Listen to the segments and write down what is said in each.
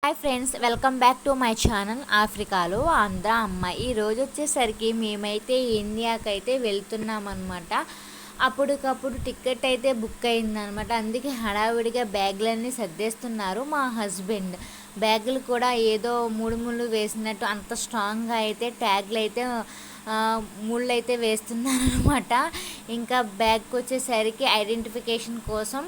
Hi friends, welcome back to my channel ఆఫ్రికాలో ఆంధ్ర అమ్మాయి. ఈరోజు వచ్చేసరికి మేమైతే ఇండియాకైతే వెళ్తున్నామన్నమాట. అప్పటికప్పుడు టికెట్ అయితే బుక్ అయిందనమాట. అందుకే హడావిడిగా బ్యాగులన్నీ సర్దేస్తున్నారు మా హస్బెండ్. బ్యాగులు కూడా ఏదో మూడు ముళ్ళు వేసినట్టు అంత స్ట్రాంగ్గా అయితే ట్యాగ్లు అయితే ముళ్ళు అయితే వేస్తున్నారనమాట. ఇంకా బ్యాగ్కి వచ్చేసరికి ఐడెంటిఫికేషన్ కోసం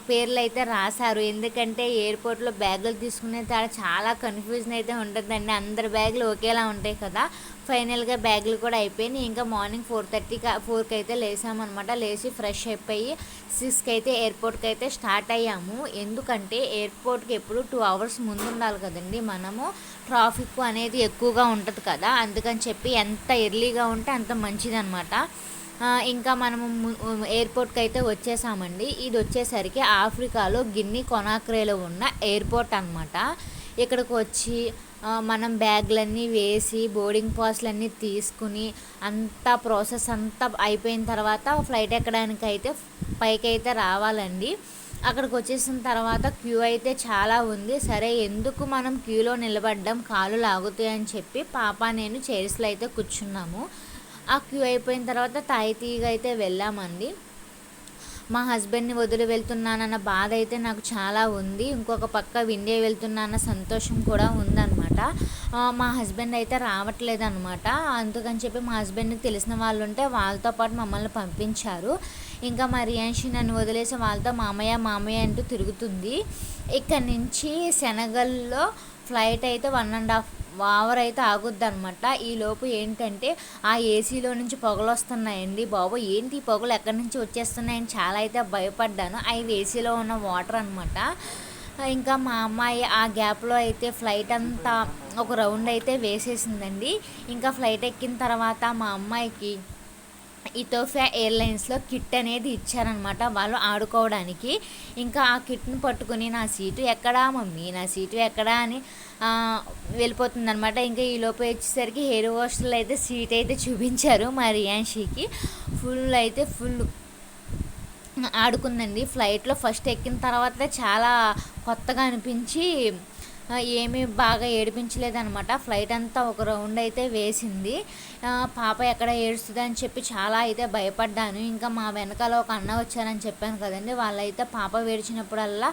పేర్లు అయితే రాశారు. ఎందుకంటే ఎయిర్పోర్ట్లో బ్యాగులు తీసుకునే చాలా కన్ఫ్యూజన్ అయితే ఉంటుందండి. అందరి బ్యాగులు ఒకేలా ఉంటాయి కదా. ఫైనల్గా బ్యాగులు కూడా అయిపోయినాయి. ఇంకా మార్నింగ్ 4:30 అయితే లేసామన్నమాట. లేచి ఫ్రెష్ అయిపోయి 6కి అయితే ఎయిర్పోర్ట్కి అయితే స్టార్ట్ అయ్యాము. ఎందుకంటే ఎయిర్పోర్ట్కి ఎప్పుడు 2 అవర్స్ ముందు ఉండాలి కదండి. మనము ట్రాఫిక్ అనేది ఎక్కువగా ఉంటుంది కదా. అందుకని చెప్పి ఎంత ఎర్లీగా ఉంటే అంత మంచిదన్నమాట. ఇంకా మనము ఎయిర్పోర్ట్కి అయితే వచ్చేసామండి. ఇది వచ్చేసరికి ఆఫ్రికాలో గిన్నీ కొనాక్రేలో ఉన్న ఎయిర్పోర్ట్ అనమాట. ఇక్కడికి వచ్చి మనం బ్యాగ్లన్నీ వేసి బోర్డింగ్ పాస్లన్నీ తీసుకుని అంతా ప్రాసెస్ అంతా అయిపోయిన తర్వాత ఫ్లైట్ ఎక్కడానికి అయితే పైకి అయితే రావాలండి. అక్కడికి వచ్చేసిన తర్వాత క్యూ అయితే చాలా ఉంది. సరే, ఎందుకు మనం క్యూలో నిలబడ్డం, కాళ్ళు లాగుతాయి అని చెప్పి పాప నేను చైర్స్లో అయితే కూర్చున్నాము. ఆ క్యూ అయిపోయిన తర్వాత తాయితీగా అయితే వెళ్ళామండి. మా హస్బెండ్ని వదిలి వెళ్తున్నానన్న బాధ అయితే నాకు చాలా ఉంది. ఇంకొక పక్క ఇండియా వెళ్తున్నానన్న సంతోషం కూడా ఉందన్నమాట. మా హస్బెండ్ అయితే రావట్లేదు అనమాట. అందుకని చెప్పి మా హస్బెండ్కి తెలిసిన వాళ్ళు ఉంటే వాళ్ళతో పాటు మమ్మల్ని పంపించారు. ఇంకా మా రియాన్షి నన్ను వదిలేసి వాళ్ళతో మామయ్య మామయ్య అంటూ తిరుగుతుంది. ఇక్కడ నుంచి సెనగల్లో ఫ్లైట్ అయితే 1.5 అవర్ అయితే ఆగుద్ది అనమాట. ఈలోపు ఏంటంటే ఆ ఏసీలో నుంచి పొగలు వస్తున్నాయండి. బాబు, ఏంటి పొగలు ఎక్కడి నుంచి వచ్చేస్తున్నాయని చాలా అయితే భయపడ్డాను. అవి ఏసీలో ఉన్న వాటర్ అనమాట. ఇంకా మా అమ్మాయి ఆ గ్యాప్లో అయితే ఫ్లైట్ అంతా ఒక రౌండ్ అయితే వేసేసిందండి. ఇంకా ఫ్లైట్ ఎక్కిన తర్వాత మా అమ్మాయికి ఇథోపియా ఎయిర్లైన్స్లో కిట్ అనేది ఇచ్చారనమాట వాళ్ళు ఆడుకోవడానికి. ఇంకా ఆ కిట్ని పట్టుకుని నా సీటు ఎక్కడా మమ్మీ, నా సీటు ఎక్కడా అని వెళ్ళిపోతుందనమాట. ఇంకా ఈలోపు వచ్చేసరికి హెయిర్ హోస్టల్ అయితే సీట్ అయితే చూపించారు మా రియాన్షికి. ఫుల్ ఆడుకుందండి. ఫ్లైట్లో ఫస్ట్ ఎక్కిన తర్వాత చాలా కొత్తగా అనిపించి ఏమీ బాగా ఏడిపించలేదనమాట. ఫ్లైట్ అంతా ఒక రౌండ్ అయితే వేసింది. పాప ఎక్కడ ఏడుస్తుంది అని చెప్పి చాలా అయితే భయపడ్డాను. ఇంకా మా వెనకాల ఒక అన్న వచ్చారని చెప్పాను కదండి. వాళ్ళైతే పాప ఏడ్చినప్పుడల్లా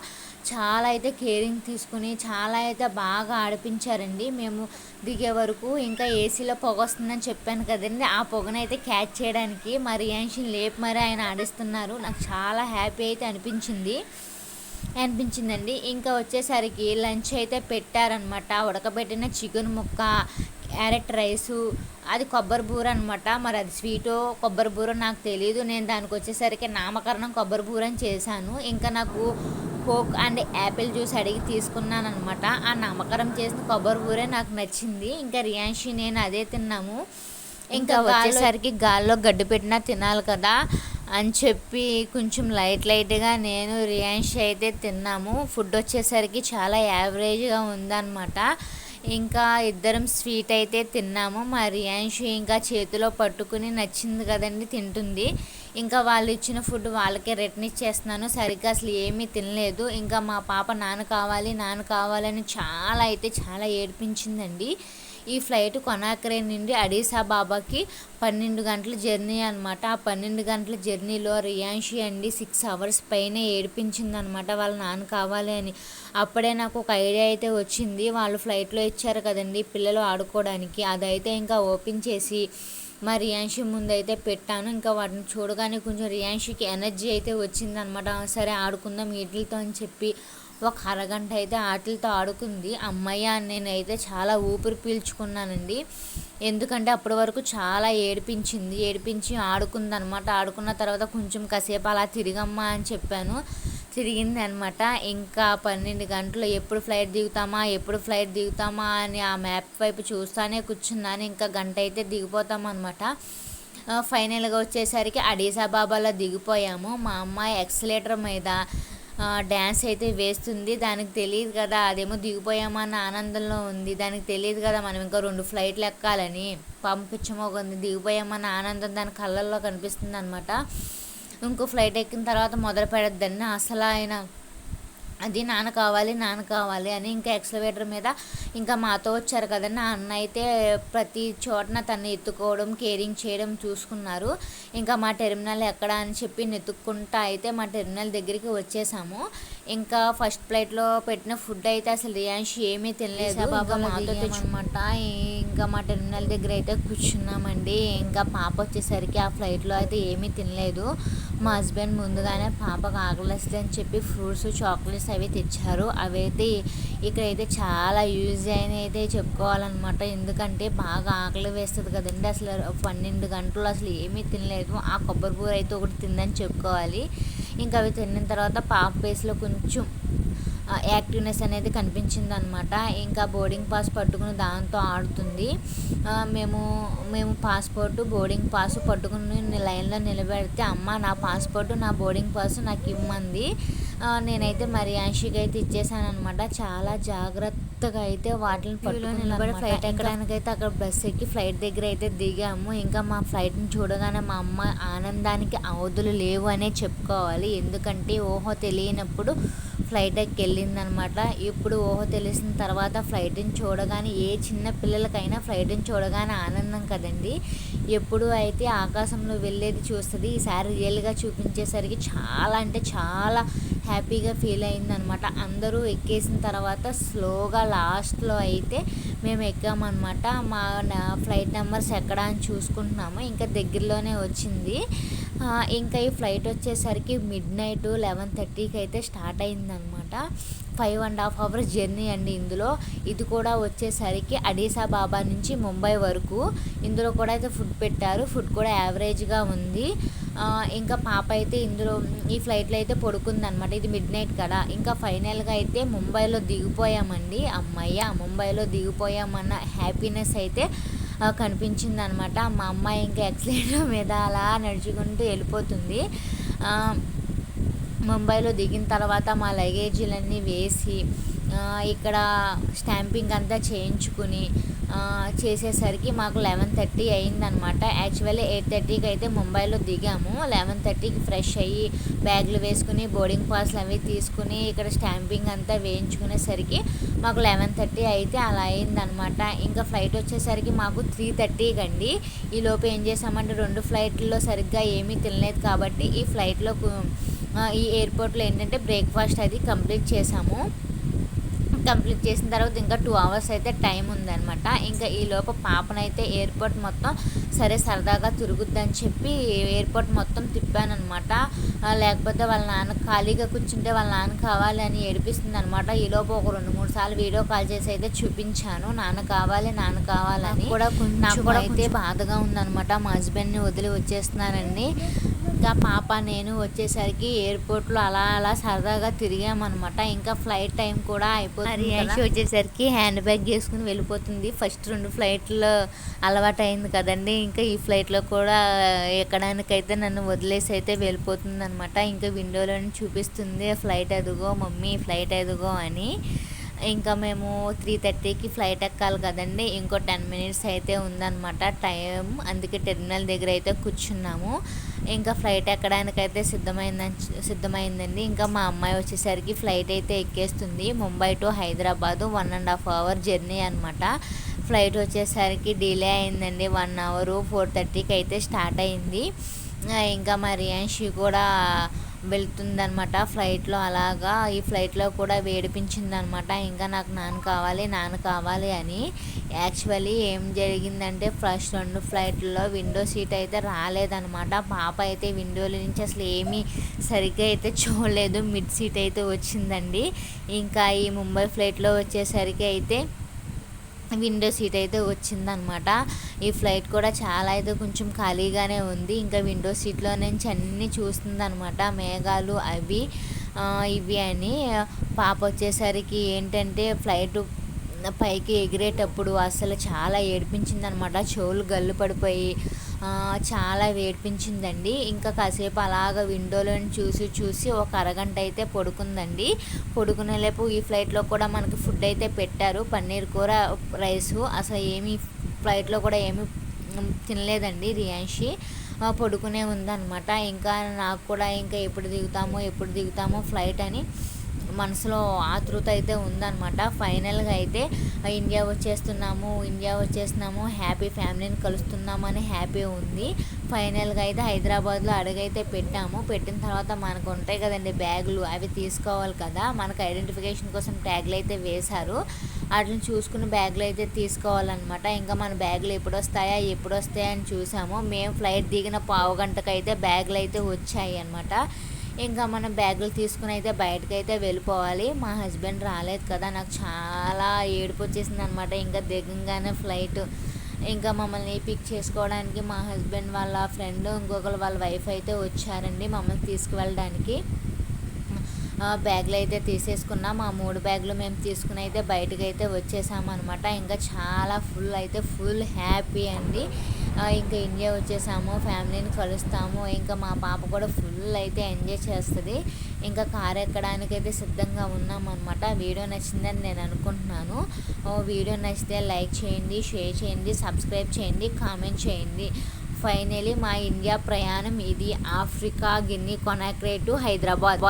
చాలా అయితే కేరింగ్ తీసుకుని చాలా అయితే బాగా ఆడిపించారండి. మేము దిగే వరకు ఇంకా ఏసీలో పొగ వస్తుందని చెప్పాను కదండి. ఆ పొగనైతే క్యాచ్ చేయడానికి మా రియాన్షిని లేపి మరి ఆయన ఆడిస్తున్నారు. నాకు చాలా హ్యాపీ అయితే అనిపించిందండి. ఇంకా వచ్చేసరికి లంచ్ అయితే పెట్టారనమాట. ఉడకబెట్టిన చికెన్ ముక్క, క్యారెట్ రైసు, అది కొబ్బరి బూర అనమాట. మరి అది స్వీటో కొబ్బరి బూర నాకు తెలీదు. నేను దానికి వచ్చేసరికి నామకరణం కొబ్బరి బూర అని చేశాను. ఇంకా నాకు కోక్ అండ్ యాపిల్ జ్యూస్ అడిగి తీసుకున్నాను అనమాట. ఆ నామకరణం చేసిన కొబ్బరి బూరే నాకు నచ్చింది. ఇంకా రియాన్షి నేను అదే తిన్నాము. ఇంకా వచ్చేసరికి గాల్లో గడ్డి పెట్టినా తినాలి కదా అని చెప్పి కొంచెం లైట్గా నేను రియాన్షి అయితే తిన్నాము. ఫుడ్ వచ్చేసరికి చాలా యావరేజ్గా ఉందన్నమాట. ఇంకా ఇద్దరం స్వీట్ అయితే తిన్నాము. మా రియాన్షి ఇంకా చేతిలో పట్టుకుని నచ్చింది కదండి తింటుంది. ఇంకా వాళ్ళు ఇచ్చిన ఫుడ్ వాళ్ళకే రిటర్న్ ఇచ్చేస్తున్నాను. సరిగ్గా అసలు ఏమీ తినలేదు. ఇంకా మా పాప నాన్న కావాలని చాలా ఏడిపించిందండి. ఈ ఫ్లైట్ కొనాక్రే నుండి అడిసాబాబాకి 12 గంటల జర్నీ అనమాట. ఆ 12 గంటల జర్నీలో రియాన్షి అండి 6 అవర్స్ పైనే ఏడిపించిందనమాట వాళ్ళ నాన్న కావాలి అని. అప్పుడే నాకు ఒక ఐడియా అయితే వచ్చింది. వాళ్ళు ఫ్లైట్లో ఇచ్చారు కదండి పిల్లలు ఆడుకోవడానికి, అదైతే ఇంకా ఓపెన్ చేసి మా రియాన్షి ముందైతే పెట్టాను. ఇంకా వాటిని చూడగానే కొంచెం రియాన్షికి ఎనర్జీ అయితే వచ్చిందనమాట. సరే ఆడుకుందాం వీటితో అని చెప్పి ఒక అరగంట అయితే ఆటలతో ఆడుకుంది. అమ్మయ్య నేనైతే చాలా ఊపిరి పీల్చుకున్నానండి. ఎందుకంటే అప్పటి వరకు చాలా ఏడిపించి ఆడుకుందనమాట. ఆడుకున్న తర్వాత కొంచెం కాసేపు అలా తిరిగమ్మా అని చెప్పాను. తిరిగింది అనమాట. ఇంకా 12 గంటలు ఎప్పుడు ఫ్లైట్ దిగుతామా అని ఆ మ్యాప్ వైపు చూస్తానే కూర్చున్నాను. ఇంకా గంట అయితే దిగిపోతామన్నమాట. ఫైనల్గా వచ్చేసరికి అడిసాబాబాలో దిగిపోయాము. మా అమ్మాయి ఎక్సలేటర్ మీద డ్యాన్స్ అయితే వేస్తుంది. దానికి తెలియదు కదా, అదేమో దిగిపోయామన్న ఆనందంలో ఉంది. దానికి తెలియదు కదా మనం ఇంకా 2 ఫ్లైట్లు ఎక్కాలని. పంపించమోకుంది దిగిపోయామన్న ఆనందం దాని కళ్ళల్లో కనిపిస్తుంది అనమాట. ఇంకో ఫ్లైట్ ఎక్కిన తర్వాత మొదలు పెడద్దని అసలు ఆయన అది నాన్న కావాలి నాన్న కావాలి అని ఇంకా ఎక్సలవేటర్ మీద ఇంకా మాతో వచ్చారు కదండి ఆ అన్న అయితే ప్రతి చోటన తను ఎత్తుకోవడం కేరింగ్ చేయడం చూసుకున్నారు. ఇంకా మా టెర్మినల్ ఎక్కడ అని చెప్పి నెతుక్కుంటా అయితే మా టెర్మినల్ దగ్గరికి వచ్చేసాము. ఇంకా ఫస్ట్ ఫ్లైట్లో పెట్టిన ఫుడ్ అయితే అసలు రియాన్షి ఏమీ తినలేదు. బాబా మాతో తెచ్చుకోమంట. ఇంకా మా టెర్మినల్ దగ్గర అయితే కూర్చున్నామండి. ఇంకా పాప వచ్చేసరికి ఆ ఫ్లైట్లో అయితే ఏమీ తినలేదు. మా హస్బెండ్ ముందుగానే పాపకు ఆకలిస్తుంది అని చెప్పి ఫ్రూట్స్ చాక్లెట్స్ అవి తెచ్చారు. అవైతే ఇక్కడైతే చాలా యూజ్ అయినా అయితే చెప్పుకోవాలన్నమాట. ఎందుకంటే బాగా ఆకలి వేస్తుంది కదండి. అసలు 12 గంటలు అసలు ఏమీ తినలేదు. ఆ కొబ్బరి కూర అయితే ఒకటి తిందని చెప్పుకోవాలి. ఇంకా అవి తిన్న తర్వాత పాప ఫేస్లో కొంచెం యాక్టివ్నెస్ అనేది కనిపించింది అనమాట. ఇంకా బోర్డింగ్ పాస్ పట్టుకుని దాంతో ఆడుతుంది. మేము పాస్పోర్టు బోర్డింగ్ పాస్ పట్టుకుని లైన్లో నిలబెడితే అమ్మ నా పాస్పోర్టు నా బోర్డింగ్ పాస్ నాకు ఇమ్మంది. నేనైతే మరి యాన్షికి అయితే ఇచ్చేసాను అనమాట. చాలా జాగ్రత్తగా అయితే వాటిని పట్టుకుని నిలబడి ఫ్లైట్ ఎక్కడానికైతే అక్కడ బస్ ఎక్కి ఫ్లైట్ దగ్గర అయితే దిగాము. ఇంకా మా ఫ్లైట్ని చూడగానే మా అమ్మ ఆనందానికి అవధులు లేవు అనే చెప్పుకోవాలి. ఎందుకంటే ఊహ తెలియనప్పుడు ఫ్లైట్ ఎక్కి వెళ్ళిందనమాట. ఇప్పుడు ఊహ తెలిసిన తర్వాత ఫ్లైట్ని చూడగానే ఏ చిన్న పిల్లలకైనా ఫ్లైట్ని చూడగానే ఆనందం కదండి. ఎప్పుడు అయితే ఆకాశంలో వెళ్ళేది చూస్తుంది. ఈసారి రియల్గా చూపించేసరికి చాలా అంటే చాలా హ్యాపీగా ఫీల్ అయిందనమాట. అందరూ ఎక్కేసిన తర్వాత స్లోగా లాస్ట్లో అయితే మేము ఎక్కామన్నమాట. మా ఫ్లైట్ నెంబర్స్ ఎక్కడ అని చూసుకుంటున్నాము. ఇంకా దగ్గరలోనే వచ్చింది. ఇంకా ఈ ఫ్లైట్ వచ్చేసరికి మిడ్నైట్ 11:30కి అయితే స్టార్ట్ అయిందనమాట. 5.5 hours జర్నీ అండి ఇందులో. ఇది కూడా వచ్చేసరికి అడీసాబాబా నుంచి ముంబై వరకు. ఇందులో కూడా అయితే ఫుడ్ పెట్టారు. ఫుడ్ కూడా యావరేజ్గా ఉంది. ఇంకా పాప అయితే ఇందులో ఈ ఫ్లైట్లో అయితే పడుకుందనమాట. ఇది మిడ్నైట్ కదా. ఇంకా ఫైనల్గా అయితే ముంబైలో దిగిపోయామండి. అమ్మయ్య ముంబైలో దిగిపోయామన్న హ్యాపీనెస్ అయితే కనిపించింది అనమాట. మా అమ్మాయి ఇంకా ఎక్సలేటర్ మీద అలా నడుచుకుంటూ వెళ్ళిపోతుంది. ముంబైలో దిగిన తర్వాత మా లగేజీలన్నీ వేసి ఇక్కడ స్టాంపింగ్ అంతా చేయించుకుని చేసేసరికి మాకు 11:30 అయిందనమాట. యాక్చువల్లీ 8:30కి అయితే ముంబైలో దిగాము. 11:30కి ఫ్రెష్ అయ్యి బ్యాగులు వేసుకుని బోర్డింగ్ పాస్లు అవి తీసుకుని ఇక్కడ స్టాంపింగ్ అంతా వేయించుకునేసరికి మాకు 11:30 అయితే అలా అయిందనమాట. ఇంకా ఫ్లైట్ వచ్చేసరికి మాకు 3:30కి అండి. ఈలోపు ఏం చేసామంటే 2 ఫ్లైట్లలో సరిగ్గా ఏమీ తినలేదు కాబట్టి ఈ ఎయిర్పోర్ట్లో ఏంటంటే బ్రేక్ఫాస్ట్ అది కంప్లీట్ చేసాము. కంప్లీట్ చేసిన తర్వాత ఇంకా 2 hours అయితే టైం ఉందన్నమాట. ఇంకా ఈలోపు పాపనైతే ఎయిర్పోర్ట్ మొత్తం సరే సరదాగా తిరుగుద్దని చెప్పి ఎయిర్పోర్ట్ మొత్తం తిప్పానమాట. లేకపోతే వాళ్ళ నాన్న ఖాళీగా కూర్చుంటే వాళ్ళ నాన్న కావాలి అని ఏడిపిస్తుంది అనమాట. ఈలోపు ఒక 2-3 సార్లు వీడియో కాల్ చేసి అయితే చూపించాను నాన్న కావాలని. నాకు కూడా అయితే బాధగా ఉందన్నమాట. మా హస్బెండ్ని వదిలి వచ్చేస్తున్నానండి. ఇంకా పాప నేను వచ్చేసరికి ఎయిర్పోర్ట్లో అలా సరదాగా తిరిగామన్నమాట. ఇంకా ఫ్లైట్ టైం కూడా అయిపోతుంది. రియాన్షి వచ్చేసరికి హ్యాండ్ బ్యాగ్ చేసుకుని వెళ్ళిపోతుంది. ఫస్ట్ 2 ఫ్లైట్లో అలవాటు అయింది కదండి. ఇంకా ఈ ఫ్లైట్లో కూడా ఎక్కడానికైతే నన్ను వదిలేసి అయితే వెళ్ళిపోతుంది అనమాట. ఇంకా విండోలోని చూపిస్తుంది ఫ్లైట్ ఎదుగో మమ్మీ ఫ్లైట్ ఎదుగో అని. ఇంకా మేము 3:30కి ఫ్లైట్ ఎక్కాలి కదండి. ఇంకో 10 minutes అయితే ఉందన్నమాట టైం. అందుకే టెర్మినల్ దగ్గర అయితే కూర్చున్నాము. ఇంకా ఫ్లైట్ ఎక్కడానికైతే సిద్ధమైందండి. ఇంకా మా అమ్మాయి వచ్చేసరికి ఫ్లైట్ అయితే ఎక్కేస్తుంది. Mumbai to Hyderabad 1.5 hour journey అనమాట. ఫ్లైట్ వచ్చేసరికి డిలే అయిందండి. 1 hour 4:30కి అయితే స్టార్ట్ అయింది. ఇంకా మా రియాన్షి కూడా వెళ్తుందనమాట ఫ్లైట్లో. అలాగా ఈ ఫ్లైట్లో కూడా వేడిపించిందనమాట. ఇంకా నాకు నాన్న కావాలి అని. యాక్చువల్లీ ఏం జరిగిందంటే ఫస్ట్ 2 ఫ్లైట్లలో విండో సీట్ అయితే రాలేదనమాట. పాప అయితే విండోల నుంచి అసలు ఏమీ సరిగ్గా అయితే చూడలేదు. మిడ్ సీట్ అయితే వచ్చిందండి. ఇంకా ఈ ముంబై ఫ్లైట్లో వచ్చేసరికి అయితే విండో సీట్ అయితే వచ్చిందనమాట. ఈ ఫ్లైట్ కూడా చాలా అయితే కొంచెం ఖాళీగానే ఉంది. ఇంకా విండో సీట్లో నుంచి అన్నీ చూస్తుందనమాట మేఘాలు అవి ఇవి అని. పాప వచ్చేసరికి ఏంటంటే ఫ్లైట్ పైకి ఎగిరేటప్పుడు అసలు చాలా ఏడిపించిందనమాట. చెవులు గల్లు పడిపోయి చాలా ఏడిపించిందండి. ఇంకా కాసేపు అలాగ విండోలోని చూసి ఒక అరగంట అయితే పడుకుందండి. పడుకునేలేపు ఈ ఫ్లైట్లో కూడా మనకి ఫుడ్ అయితే పెట్టారు. పన్నీర్ కూర రైసు. అసలు ఫ్లైట్లో కూడా ఏమీ తినలేదండి రియాన్షి. పడుకునే ఉందన్నమాట. ఇంకా నాకు కూడా ఇంకా ఎప్పుడు దిగుతామో ఫ్లైట్ అని మనసులో ఆతృత అయితే ఉందన్నమాట. ఫైనల్గా అయితే ఇండియా వచ్చేస్తున్నాము, హ్యాపీ ఫ్యామిలీని కలుస్తున్నాము అని హ్యాపీ ఉంది. ఫైనల్గా అయితే హైదరాబాద్లో అడుగైతే పెట్టిన తర్వాత మనకు ఉంటాయి కదండి బ్యాగులు, అవి తీసుకోవాలి కదా. మనకు ఐడెంటిఫికేషన్ కోసం ట్యాగ్లు అయితే వేశారు, వాటిని చూసుకుని బ్యాగులు అయితే తీసుకోవాలన్నమాట. ఇంకా మన బ్యాగులు ఎప్పుడు వస్తాయా అని చూసాము. మేము ఫ్లైట్ దిగిన పావుగంటకు అయితే బ్యాగులు అయితే వచ్చాయి అనమాట. ఇంకా మనం బ్యాగులు తీసుకుని అయితే బయటకైతే వెళ్ళిపోవాలి. మా హస్బెండ్ రాలేదు కదా, నాకు చాలా ఏడుపు వచ్చేసింది అనమాట. ఇంకా దిగంగానే ఫ్లైట్ ఇంకా మమ్మల్ని పిక్ చేసుకోవడానికి మా హస్బెండ్ వాళ్ళ ఫ్రెండ్, ఇంకొకరు వాళ్ళ వైఫ్ అయితే వచ్చారండి మమ్మల్ని తీసుకువెళ్ళడానికి. బ్యాగులు అయితే తీసేసుకున్నాం. ఆ 3 బ్యాగులు మేము తీసుకుని అయితే బయటకు అయితే వచ్చేసాము అనమాట. ఇంకా చాలా ఫుల్ హ్యాపీ అండి. ఇంకా ఇండియా వచ్చేసాము, ఫ్యామిలీని కలుస్తాము. ఇంకా మా పాప కూడా ఫుల్ అయితే ఎంజాయ్ చేస్తుంది. ఇంకా కారు ఎక్కడానికి అయితే సిద్ధంగా ఉన్నామన్నమాట. వీడియో నచ్చిందని నేను అనుకుంటున్నాను. వీడియో నచ్చితే లైక్ చేయండి, షేర్ చేయండి, సబ్స్క్రైబ్ చేయండి, కామెంట్ చేయండి. ఫైనలీ మా ఇండియా ప్రయాణం ఇది. Africa, Guinea, Conakry to Hyderabad.